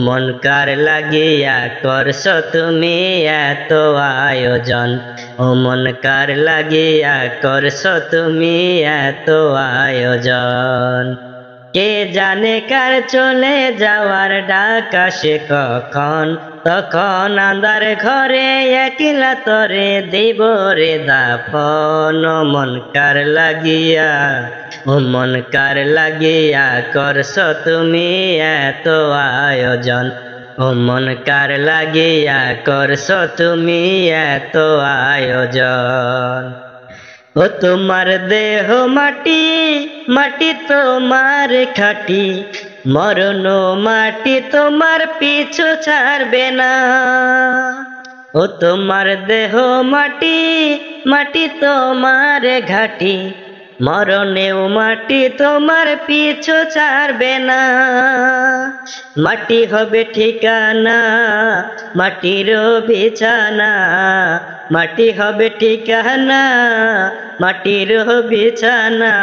মন কার লাগিয়া করছ তুমি এত আয়োজন, ও মন কার লাগিয়া করছ তুমি এত আয়োজন। কে জানে কার চলে যাওয়ার ডাক আসে কখন, তখন আন্ধার ঘরে একলা তরে দিব রে দাফন। ও মন কার লাগিয়া, ও মন কার লাগিয়া করছ তুমি এত আয়োজন, ও মন কার লাগিয়া করছ তুমি এত আয়োজন। ও তোমার দেহ মাটি, মাটি তোমার খাটি, মরণ মাটি তোমার পিছু ছাড়বে না। ও তোমার দেহ মাটি, মাটি তোমার ঘাটি, মরণেও মাটি তোমার পিছু ছাড়বে না। মাটি হবে ঠিকানা, মাটির বিছানা, মাটি হবে ঠিকানা, মাটির বিছানা,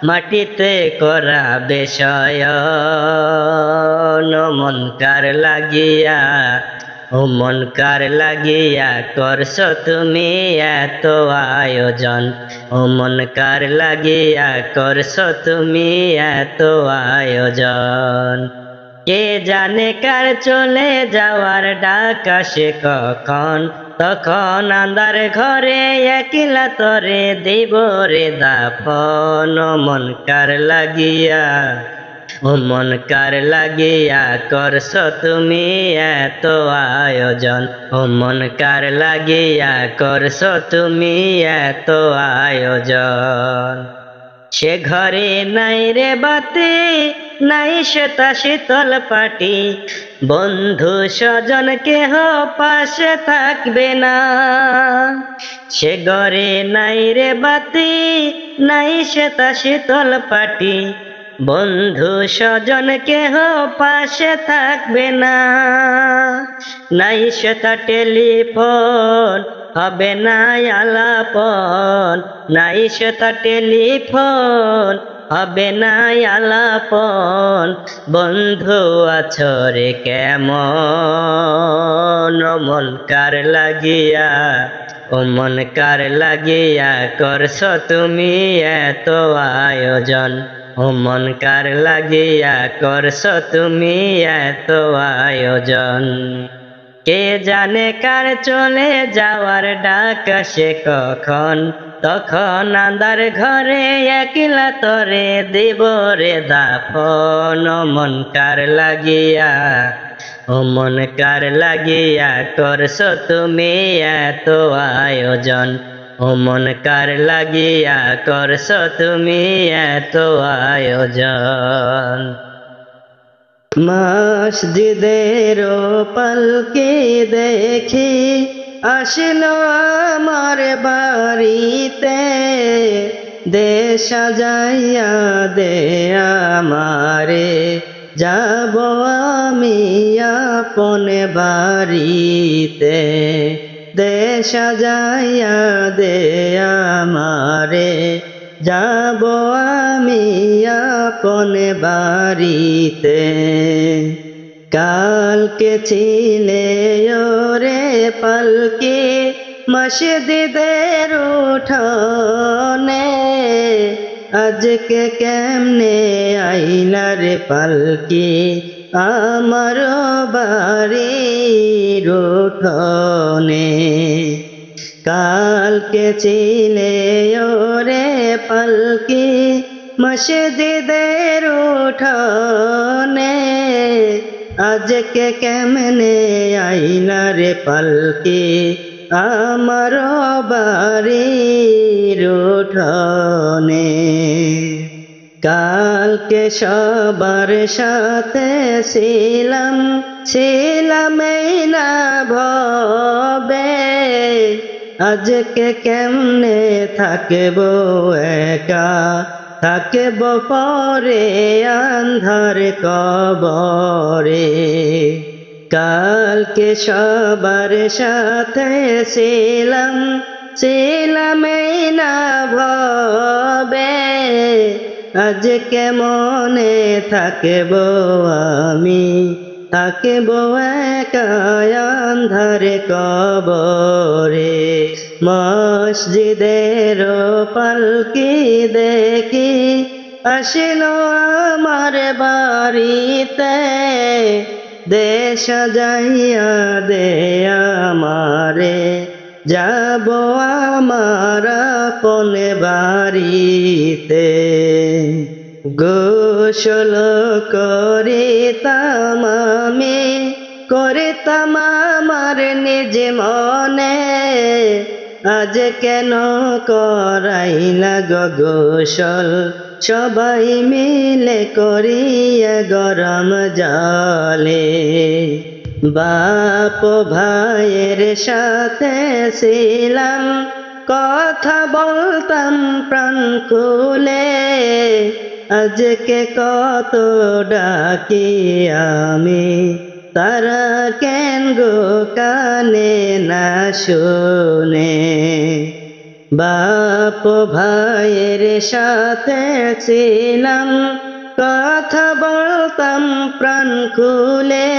মাটিতে করাবে শয়ন। মন কার লাগিয়া, ও মন কার লাগিয়া করছ তুমি এত আয়োজন, ও মন কার লাগিয়া করছ তুমি এত আয়োজন। কে জানে কার চলে যাওয়ার ডাক আসে কখন, তখন আন্ধার ঘরে একলা তরে দিব রে দাফন। ও মন কার লাগিয়া, ও মন কার লাগিয়া করছ তুমি এত আয়োজন, ও মন কার লাগিয়া করছ তুমি এত আয়োজন। সে ঘরে নাই রে বাতি, নাই শ্বেতা শীতল পাটি, বন্ধু স্বজন কেহ পাশে থাকবে না। সে ঘরে নাই রে বাতি, নাই শ্বেতা শীতল পাটি, বন্ধু স্বজন কেহ পাশে থাকবে না। নাই শ্বেতা টেলিফোন, হবে না আলাপন, নাই শ্বেতা টেলিফোন, হবে না আলাপন। বন্ধু আছো রে কেমন? ও মন কার লাগিয়া, ও মন কার লাগিয়া করছ তুমি এত আয়োজন, ও মন কার লাগিয়া করছ তুমি এত আয়োজন। কে জানে কার চলে যাওয়ার ডাক আসে কখন, তখন আন্ধার ঘরে একলা তরে দিব রে দাফন। ও মন কার লাগিয়া, ও মন কার লাগিয়া করছ তুমি এত আয়োজন, ও মন কার লাগিয়া করছ তুমি এত আয়োজন। মসজিদের পালকে দেখি আসলো আমার বাড়িতে, দে সাজাইয়া দে আমারে, যাব আমি আপন বাড়িতে। দে সাজাইয়া দে আমারে, যাব আমি আপন বাড়িতে। কালকে ছিলে ওরে পালকি মসজিদের উঠোনে, আজকে কেমনে আইলার পালকি আমার বাড়ির উঠোনে। কালকে ছিলে ওরে পালকি মসজিদের উঠোনে, আজকে কেমনে আইলা রে পালকি আমার বাড়ির উঠোনে। কালকে সবার সাথে ছিলাম, ছিলামই না ভবে, আজকে কেমনে থাকবো একা, থাকবো পরে আন্ধার কবরে। কালকে সবার সাথে ছিলাম, ছিলামই না ভবে, আজকে মনে থাকবো আমি থাকিব একা আন্ধারে কবরে। মসজিদের পালকি দেখি আসিল আমার বাড়িতে, দেশ সাজাইয়া দে আমারে, যাব আমার আপন বাড়িতে। গোসল করিতাম আমি, করিতাম আমার নিজ মনে, আজ কেন করাইলা গোসল সবাই মিলে করিয়া গরম জলে। বাপ ভাইয়ের সাথে ছিলাম, কথা বলতাম প্রাণ খুলে, আজকে কত ডাকি আমি, তারা কেন গো কানে না শুনে। বাপ ভাইয়ের সাথে ছিলাম, কথা বলতাম প্রাণ খুলে,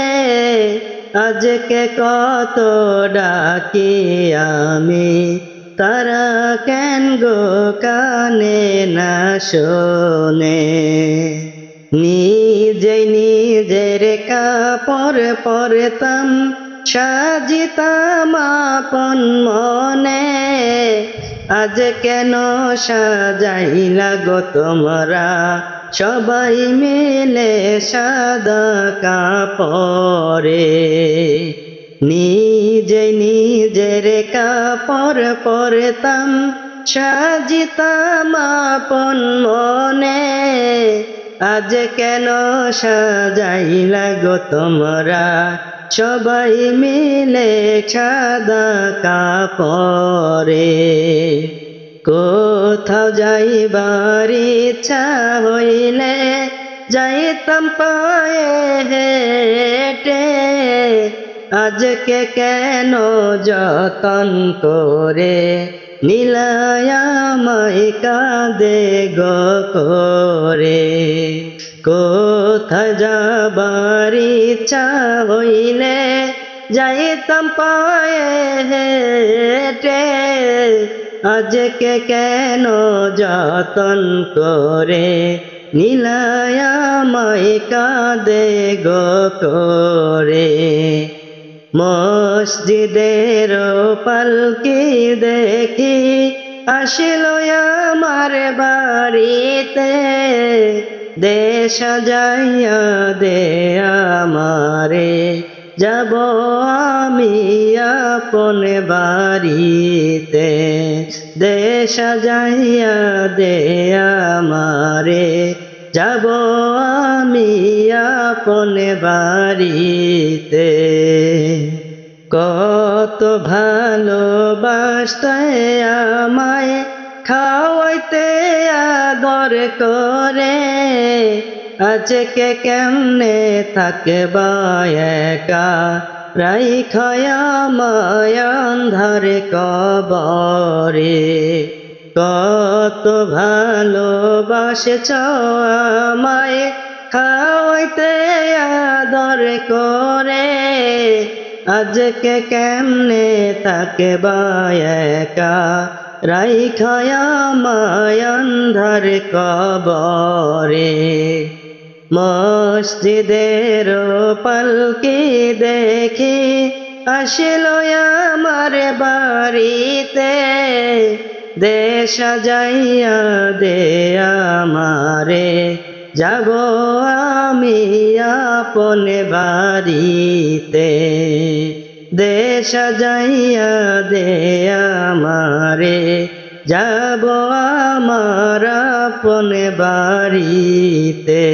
আজকে কত ডাকি আমি, তারা কেন গো কানে না শোনে। নিজে নিজের কাপড় পরতাম, সাজিতাম আপন মনে, আজ কেন সাজাইলা গো তোমরা সবাই মিলে সাদা কাপড়ে। নিজে নিজের কাপড় পরতাম, সাজিতাম আপন মনে, আজ কেন সাজাইলা গো তোমরা সবাই মিলে সাদা কাপড়ে। কোথাও যাইবার ইচ্ছা হইলে যাইতাম পায়ে হেঁটে, আজকে কেন যতন করে নীলায়া মাই কাঁদে গো করে। কোথায় যাবার ইচ্ছা হইলে যাইতাম পায়ে হেঁটে, আজকে কেন যতন করে নীলায়া মাই কাঁদে গো করে। মসজিদের পালকি দেখি আসিল আমার বাড়িতে, দেশ সাজাইয়া দে আমারে, যাব আমি আপন বাড়িতে। দেশ সাজাইয়া দে আমারে, যাব আমি আপন বাড়িতে। কত ভালোবাসতে আমায় খাওয়াইতে আদর করে, আজকে কেমনে থাকবা একা রাইখায় আমায় আন্ধারে কবরে। কত ভালোবাসেছ আমায় খাওয়াইতে আদর করে, আজকে কেমনে থাকবা একা রাইখায় আমায় আন্ধারে কবরে। মসজিদের পালকি দেখি আসিল আমার বাড়িতে, দেশ সাজাইয়া দে আমারে, যাব আমি আপন বাড়িতে। দেশ সাজাইয়া দে আমারে, যাব আমার আপন বাড়িতে।